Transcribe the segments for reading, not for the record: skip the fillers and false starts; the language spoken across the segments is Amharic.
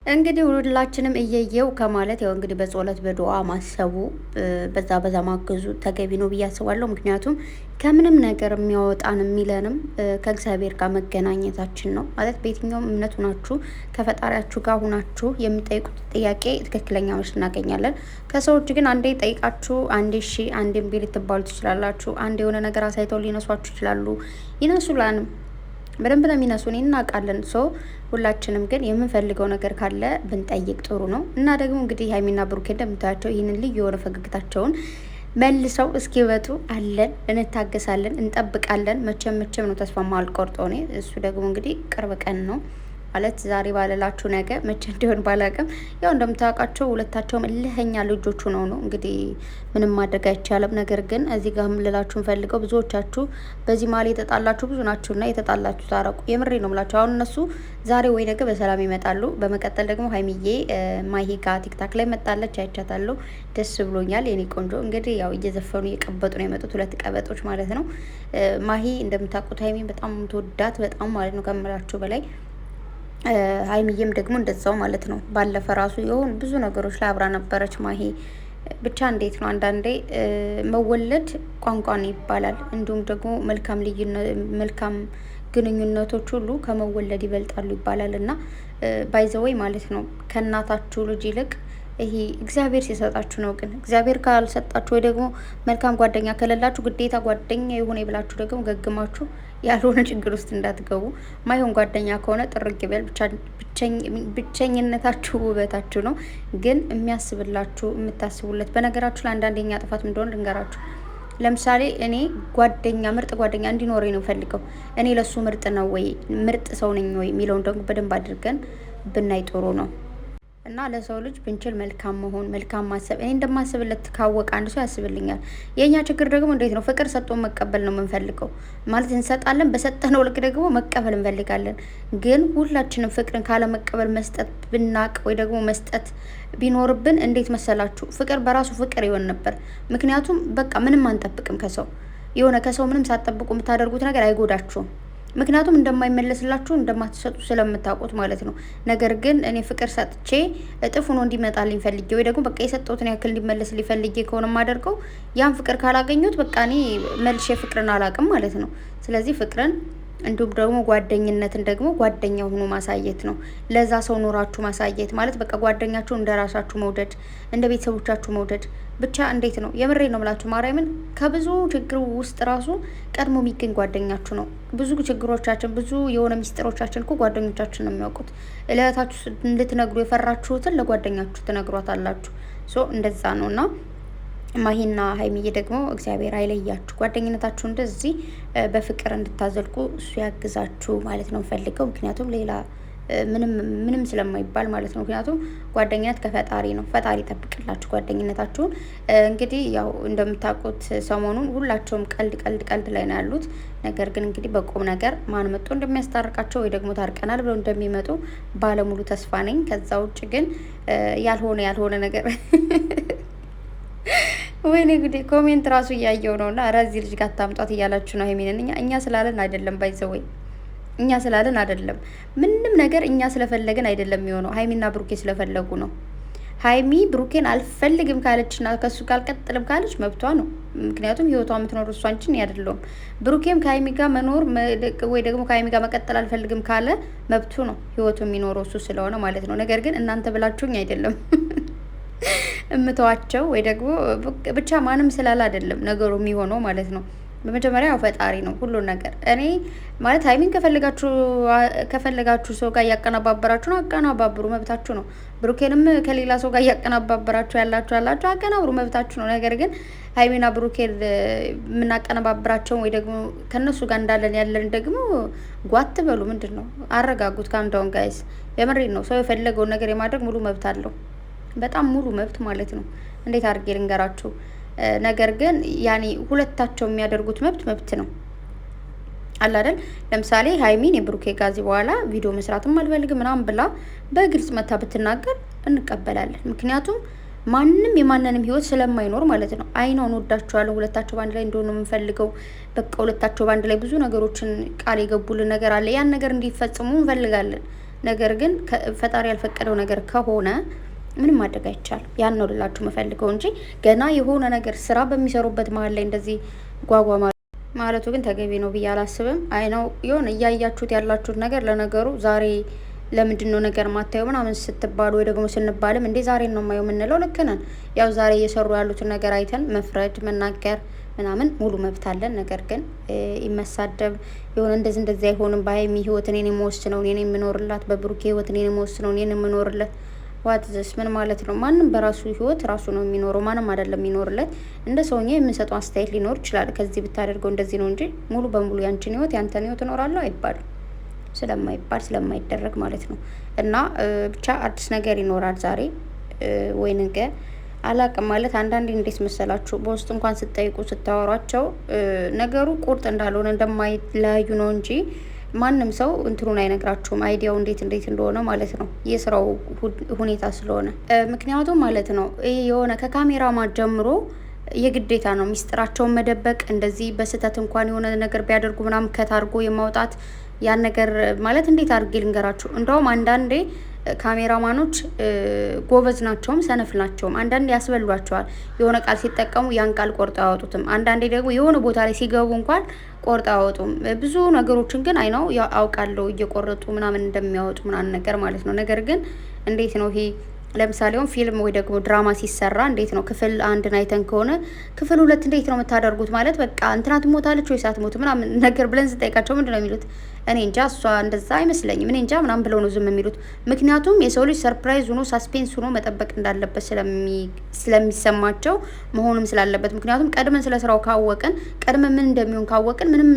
እንግዲህ ሁላችንም እየየው ከማለት ያው እንግዲህ በጸሎት በዱዓ ማሰቡ በዛ ማገዙ ተገቢ ነው ብዬ አስባለሁ። ምክንያቱም ከምንም ነገር የሚያወጣን የሚለንም ከእግዚአብሔር ጋር መገናኘታችን ነው ማለት በየትኛውም እምነት ሁናችሁ ከፈጣሪያችሁ ጋር ሁናችሁ የሚጠይቁት ጥያቄ ትክክለኛ መልስ እናገኛለን። ከሰዎች ግን አንዴ ጠይቃችሁ አንዴ እሺ አንዴ እምቢ ልትባሉ ትችላላችሁ። አንዴ የሆነ ነገር አሳይተው ሊነሷችሁ ይችላሉ። ይነሱላንም በደንብ ነው የሚነሱን እናውቃለን። ሁላችንም ግን የምንፈልገው ነገር ካለ ብንጠይቅ ጥሩ ነው እና ደግሞ እንግዲህ ሀይሚና ብሩኬ እንደምታያቸው ይህንን ልዩ የሆነ ፈገግታቸውን መልሰው እስኪወጡ አለን፣ እንታገሳለን፣ እንጠብቃለን። መቼም ነው ተስፋ ማልቆርጦ እኔ እሱ ደግሞ እንግዲህ ቅርብ ቀን ነው ማለት ዛሬ ባለላችሁ ነገ መቼ እንዲሆን ባላቅም፣ ያው እንደምታውቃቸው ሁለታቸውም እልህኛ ልጆቹ ነው እንግዲህ ምንም ማድረግ አይቻልም። ነገር ግን እዚህ ጋር ልላችሁ ፈልገው ብዙዎቻችሁ በዚህ መሀል የተጣላችሁ ብዙ ናችሁና የተጣላችሁ ታረቁ። የምሬ ነው ምላችሁ። አሁን እነሱ ዛሬ ወይ ነገ በሰላም ይመጣሉ። በመቀጠል ደግሞ ሀይሚዬ ማሂ ጋር ቲክታክ ላይ መጣለች፣ አይቻታለሁ። ደስ ብሎኛል የኔ ቆንጆ። እንግዲህ ያው እየዘፈኑ እየቀበጡ ነው የመጡት ሁለት ቀበጦች ማለት ነው። ማሂ እንደምታውቁት ሀይሚ በጣም ተወዳት በጣም ማለት ነው ከምላችሁ በላይ ሀይሚዬም ደግሞ እንደዛው ማለት ነው። ባለፈ ራሱ የሆኑ ብዙ ነገሮች ላይ አብራ ነበረች ማሂ። ብቻ እንዴት ነው አንዳንዴ መወለድ ቋንቋን ይባላል። እንዲሁም ደግሞ መልካም ግንኙነቶች ሁሉ ከመወለድ ይበልጣሉ ይባላል እና ባይዘወይ ማለት ነው ከእናታችሁ ልጅ ይልቅ ይሄ እግዚአብሔር ሲሰጣችሁ ነው። ግን እግዚአብሔር ካልሰጣችሁ ወይ ደግሞ መልካም ጓደኛ ከሌላችሁ ግዴታ ጓደኛ የሆነ ብላችሁ ደግሞ ገግማችሁ ያልሆነ ችግር ውስጥ እንዳትገቡ። ማይሆን ጓደኛ ከሆነ ጥርግ ይበል። ብቸኝነታችሁ ውበታችሁ ነው። ግን የሚያስብላችሁ የምታስቡለት። በነገራችሁ ለአንዳንድ የኛ ጥፋት እንደሆነ ልንገራችሁ። ለምሳሌ እኔ ምርጥ ጓደኛ እንዲኖረኝ ነው ፈልገው እኔ ለሱ ምርጥ ነው ወይ ምርጥ ሰው ነኝ ወይ የሚለውን ደግሞ በደንብ አድርገን ብናይ ጥሩ ነው። እና ለሰው ልጅ ብንችል መልካም መሆን መልካም ማሰብ እኔ እንደማስብለት ካወቀ አንድ ሰው ያስብልኛል። የእኛ ችግር ደግሞ እንዴት ነው ፍቅር ሰጥቶ መቀበል ነው የምንፈልገው። ማለት እንሰጣለን፣ በሰጠነው ልክ ደግሞ መቀበል እንፈልጋለን። ግን ሁላችንም ፍቅርን ካለመቀበል መስጠት ብናቅ ወይ ደግሞ መስጠት ቢኖርብን እንዴት መሰላችሁ ፍቅር በራሱ ፍቅር ይሆን ነበር። ምክንያቱም በቃ ምንም አንጠብቅም ከሰው ከሰው ምንም ሳትጠብቁ የምታደርጉት ነገር አይጎዳችሁም። ምክንያቱም እንደማይመለስላችሁ እንደማትሰጡ ስለምታውቁት ማለት ነው። ነገር ግን እኔ ፍቅር ሰጥቼ እጥፍ ሆኖ እንዲመጣልኝ ፈልጌ ወይ ደግሞ በቃ የሰጠሁትን ያክል እንዲመለስልኝ ፈልጌ ከሆነ የማደርገው ያን ፍቅር ካላገኙት በቃ እኔ መልሼ ፍቅርን አላውቅም ማለት ነው። ስለዚህ ፍቅርን እንዲሁም ደግሞ ጓደኝነትን ደግሞ ጓደኛ ሆኖ ማሳየት ነው። ለዛ ሰው ኖራችሁ ማሳየት ማለት በቃ ጓደኛችሁ እንደ ራሳችሁ መውደድ፣ እንደ ቤተሰቦቻችሁ መውደድ። ብቻ እንዴት ነው የምሬ ነው ብላችሁ ማርያምን ከብዙ ችግር ውስጥ ራሱ ቀድሞ የሚገኝ ጓደኛችሁ ነው። ብዙ ችግሮቻችን ብዙ የሆነ ሚስጥሮቻችን እኮ ጓደኞቻችን ነው የሚያውቁት። እለታችሁ እንድትነግሩ የፈራችሁትን ለጓደኛችሁ ትነግሯታላችሁ። እንደዛ ነውና ማሂና ሀይሚዬ ደግሞ እግዚአብሔር አይለያችሁ። ጓደኝነታችሁ እንደዚህ በፍቅር እንድታዘልቁ እሱ ያግዛችሁ ማለት ነው ፈልገው። ምክንያቱም ሌላ ምንም ስለማይባል ማለት ነው። ምክንያቱም ጓደኝነት ከፈጣሪ ነው። ፈጣሪ ይጠብቅላችሁ ጓደኝነታችሁን። እንግዲህ ያው እንደምታውቁት ሰሞኑን ሁላቸውም ቀልድ ላይ ነው ያሉት። ነገር ግን እንግዲህ በቁም ነገር ማን መጥቶ እንደሚያስታርቃቸው ወይ ደግሞ ታርቀናል ብለው እንደሚመጡ ባለሙሉ ተስፋ ነኝ። ከዛ ውጭ ግን ያልሆነ ነገር ወይኔ ጉዴ! ኮሜንት ራሱ እያየው ነውና ረዚ ልጅ ጋር ታምጧት እያላችሁ ነው። ሀይሚንን እኛ ስላለን አይደለም ባይዘወይ እኛ ስላለን አይደለም። ምንም ነገር እኛ ስለፈለግን አይደለም የሚሆነው። ሀይሚና ብሩኬ ስለፈለጉ ነው። ሀይሚ ብሩኬን አልፈልግም ካለችና ከሱ ጋር አልቀጥልም ካለች መብቷ ነው። ምክንያቱም ህይወቷ የምትኖር እሷ እንጂ አይደለም። ብሩኬም ከሀይሚ ጋር መኖር ወይ ደግሞ ከሀይሚ ጋር መቀጠል አልፈልግም ካለ መብቱ ነው። ህይወቱ የሚኖረው እሱ ስለሆነ ማለት ነው። ነገር ግን እናንተ ብላችሁኝ አይደለም እምተዋቸው ወይ ደግሞ ብቻ ማንም ስላለ አይደለም ነገሩ የሚሆነው ማለት ነው። በመጀመሪያ ያው ፈጣሪ ነው ሁሉን ነገር። እኔ ማለት ሀይሚን ከፈለጋችሁ ሰው ጋር እያቀናባበራችሁ ነው፣ አቀናባብሩ፣ መብታችሁ ነው። ብሩኬንም ከሌላ ሰው ጋር እያቀናባበራችሁ ያላችሁ አቀናብሩ፣ መብታችሁ ነው። ነገር ግን ሀይሚና ብሩኬን የምናቀነባብራቸው ወይ ደግሞ ከነሱ ጋር ያለን ደግሞ ጓት በሉ። ምንድን ነው አረጋጉት። ካምዳውን ጋይስ፣ የምሬን ነው። ሰው የፈለገውን ነገር የማድረግ ሙሉ መብት አለው። በጣም ሙሉ መብት ማለት ነው። እንዴት አድርጌ ልንገራችሁ? ነገር ግን ሁለታቸው የሚያደርጉት መብት ነው አለ አይደል? ለምሳሌ ሀይሚን የብሩኬ ጋዚ በኋላ ቪዲዮ መስራትም አልፈልግም ምናምን ብላ በግልጽ መታ ብትናገር እንቀበላለን። ምክንያቱም ማንም የማንንም ህይወት ስለማይኖር ማለት ነው። አይነውን ወዳችኋለሁ፣ ሁለታቸው ባንድ ላይ እንደሆነ የምንፈልገው በቃ ሁለታቸው ባንድ ላይ ብዙ ነገሮችን ቃል የገቡልን ነገር አለ። ያን ነገር እንዲፈጽሙ እንፈልጋለን። ነገር ግን ፈጣሪ ያልፈቀደው ነገር ከሆነ ምንም ማድረግ አይቻልም። ያን ነው ልላችሁ መፈልገው እንጂ ገና የሆነ ነገር ስራ በሚሰሩበት መሀል ላይ እንደዚህ ጓጓ ማለቱ ግን ተገቢ ነው ብዬ አላስብም። አይ ነው የሆነ እያያችሁት ያላችሁት ነገር ለነገሩ ዛሬ ለምንድን ነው ነገር ማታየው ምናምን ስትባሉ ወይ ደግሞ ስንባልም እንዴ ዛሬ ነው የማየው የምንለው ልክ ነን። ያው ዛሬ እየሰሩ ያሉትን ነገር አይተን መፍረድ መናገር ምናምን ሙሉ መብት አለን። ነገር ግን ይመሳደብ የሆነ እንደዚህ አይሆንም። በሀይሚ ህይወት እኔን የምወስነው እኔን የምኖርላት፣ በብሩኬ ህይወት እኔን የምወስነው እኔን የምኖርለት ዋትዘስ ምን ማለት ነው? ማንም በራሱ ህይወት ራሱ ነው የሚኖረው። ማንም አይደለም የሚኖርለት። እንደ ሰውኛ የምንሰጠው አስተያየት ሊኖር ይችላል። ከዚህ ብታደርገው እንደዚህ ነው እንጂ ሙሉ በሙሉ ያንቺን ህይወት ያንተን ህይወት እኖራለሁ አይባልም። ስለማይደረግ ማለት ነው። እና ብቻ አዲስ ነገር ይኖራል ዛሬ ወይ ነገ አላቅም። ማለት አንዳንዴ እንዴት መሰላችሁ በውስጥ እንኳን ስጠይቁ ስታወሯቸው ነገሩ ቁርጥ እንዳልሆነ እንደማይለያዩ ነው እንጂ ማንም ሰው እንትሩን አይነግራችሁም አይዲያው እንዴት እንደሆነ ማለት ነው። የስራው ሁኔታ ስለሆነ ምክንያቱም ማለት ነው የሆነ ከካሜራማ ጀምሮ የግዴታ ነው ሚስጥራቸውን መደበቅ። እንደዚህ በስህተት እንኳን የሆነ ነገር ቢያደርጉ ምናምን ከታርጎ የማውጣት ያን ነገር ማለት እንዴት አድርጌ ልንገራችሁ። እንደውም አንዳንዴ ካሜራማኖች ጎበዝ ናቸውም ሰነፍ ናቸውም። አንዳንዴ ያስበሏቸዋል። የሆነ ቃል ሲጠቀሙ ያን ቃል ቆርጠው አያወጡትም። አንዳንዴ ደግሞ የሆነ ቦታ ላይ ሲገቡ እንኳን ቆርጠው አያወጡም። ብዙ ነገሮችን ግን አይ ነው አውቃለሁ እየቆረጡ ምናምን እንደሚያወጡ ምናምን ነገር ማለት ነው። ነገር ግን እንዴት ነው ይሄ ለምሳሌ አሁን ፊልም ወይ ደግሞ ድራማ ሲሰራ እንዴት ነው ክፍል 1 አይተን ከሆነ ክፍል 2 እንዴት ነው የምታደርጉት? ማለት በቃ እንትና ትሞታለች ወይስ አትሞት ምናምን ነገር ብለን ስጠይቃቸው ምንድን ነው የሚሉት? እኔ እንጃ እሷ እንደዛ አይመስለኝም፣ እኔ እንጃ ምናምን ብለው ነው ዝም የሚሉት። ምክንያቱም የሰው ልጅ ሰርፕራይዝ ሆኖ ሳስፔንስ ሆኖ መጠበቅ እንዳለበት ስለሚሰማቸው መሆኑም ስላለበት። ምክንያቱም ቀድመን ስለ ስራው ካወቅን ቀድመን ምን እንደሚሆን ካወቅን ምንም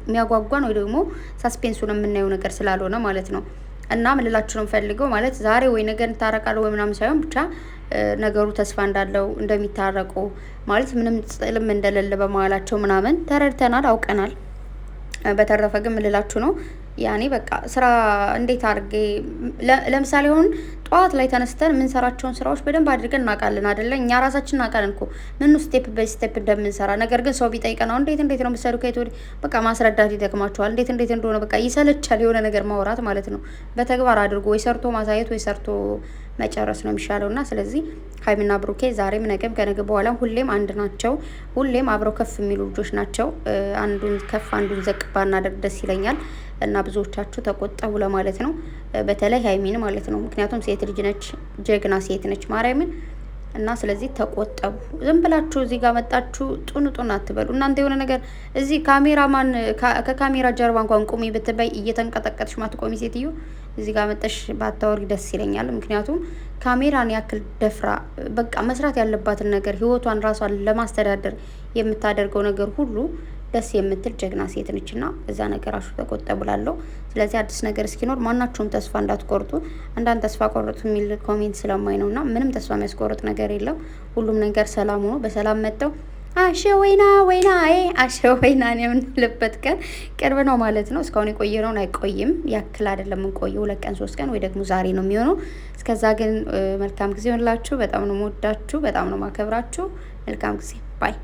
የሚያጓጓን ወይ ደግሞ ሳስፔንስ ሆኖ የምናየው ነገር ስላልሆነ ማለት ነው። እና ምን ልላችሁ ነው ፈልገው ማለት ዛሬ ወይ ነገ እንታረቃለሁ ወይ ምናምን ሳይሆን ብቻ ነገሩ ተስፋ እንዳለው እንደሚታረቁ ማለት ምንም ጽልም እንደሌለ በመሀላቸው ምናምን ተረድተናል፣ አውቀናል። በተረፈ ግን ምን ልላችሁ ነው ያኔ በቃ ስራ እንዴት አድርጌ ለምሳሌ አሁን ጠዋት ላይ ተነስተን የምንሰራቸውን ስራዎች በደንብ አድርገን እናውቃለን አይደለ? እኛ ራሳችን እናውቃለን እኮ ምን ስቴፕ ባይ ስቴፕ እንደምንሰራ። ነገር ግን ሰው ቢጠይቀን አሁን እንዴት ነው የምትሰሩ ከየት ወዲህ በቃ ማስረዳት ይደክማቸዋል። እንዴት እንደሆነ በቃ ይሰለቻል የሆነ ነገር ማውራት ማለት ነው። በተግባር አድርጎ ወይ ሰርቶ ማሳየት ወይ ሰርቶ መጨረስ ነው የሚሻለውና ስለዚህ ሀይሚና ብሩኬ ዛሬም ነገም ከነገ በኋላም ሁሌም አንድ ናቸው። ሁሌም አብረው ከፍ የሚሉ ልጆች ናቸው። አንዱን ከፍ አንዱን ዘቅ ባናደርግ ደስ ይለኛል። እና ብዙዎቻችሁ ተቆጠቡ ለማለት ነው። በተለይ ሀይሚን ማለት ነው። ምክንያቱም ሴት ልጅ ነች፣ ጀግና ሴት ነች ማርያምን። እና ስለዚህ ተቆጠቡ። ዝም ብላችሁ እዚህ ጋር መጣችሁ ጡን አትበሉ። እናንተ የሆነ ነገር እዚህ ካሜራማን ከካሜራ ጀርባ እንኳን ቁሚ ብትበይ እየተንቀጠቀጥሽ ማትቆሚ ሴትዮ እዚህ ጋር መጠሽ ባታወሪ ደስ ይለኛል። ምክንያቱም ካሜራን ያክል ደፍራ በቃ መስራት ያለባትን ነገር ህይወቷን ራሷን ለማስተዳደር የምታደርገው ነገር ሁሉ ደስ የምትል ጀግና ሴት ነችና እዛ ነገራችሁ ተቆጠቡላለሁ። ስለዚህ አዲስ ነገር እስኪኖር ማናችሁም ተስፋ እንዳትቆርጡ። አንዳንድ ተስፋ ቆርጡ የሚል ኮሜንት ስለማይ ነውና ምንም ተስፋ የሚያስቆርጥ ነገር የለም። ሁሉም ነገር ሰላም ሆኖ በሰላም መጥተው አሸወይና አሸወይና የምንልበት ቀን ቅርብ ነው ማለት ነው። እስካሁን የቆየነውን አይቆይም ያክል አይደለም እንቆየው 2 ቀን 3 ቀን ወይ ደግሞ ዛሬ ነው የሚሆነው። እስከዛ ግን መልካም ጊዜ ሆንላችሁ። በጣም ነው የምወዳችሁ፣ በጣም ነው ማከብራችሁ። መልካም ጊዜ ባይ